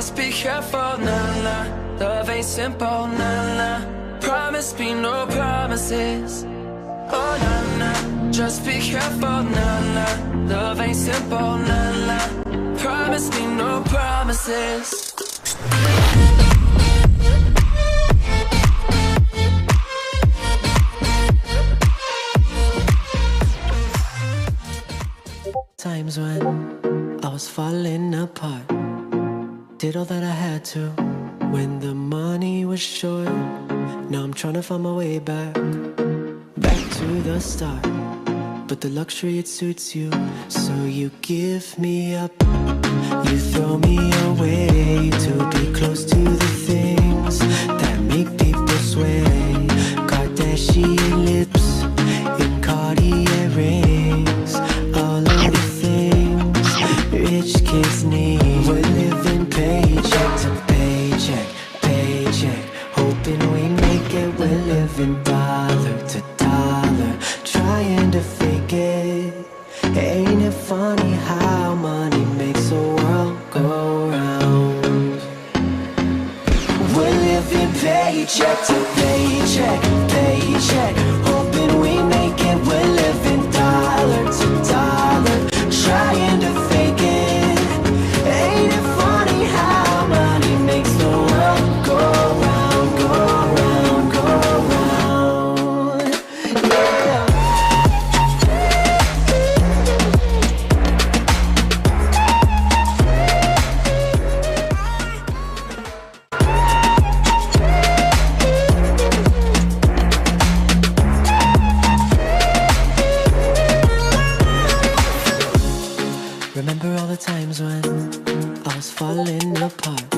Just be careful, nah, nah. Love ain't simple, nah, nah. Promise me no promises. Oh, nah, nah. Just be careful, nah, nah. Love ain't simple, nah, nah. Promise me no promises. Times when I was falling apart, did all that I had to when the money was short. Now I'm trying to find my way back to the start. But the luxury, it suits you, so you give me up. You throw me away to be close to the things that make people sway. Kardashian lips and Cartier rings, all of the things rich kids need. We're living paycheck to paycheck, paycheck, hoping we make it. We're living dollar to dollar, trying to fake it. Ain't it funny how money makes the world go round? We're living paycheck to paycheck, paycheck, hoping we make it. We're living dollar to dollar, trying to fake it. Ain't it funny how money makes the world go round, go round, go round? Yeah. Remember all the times when I was falling apart,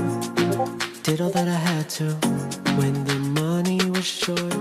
did all that I had to when the money was short.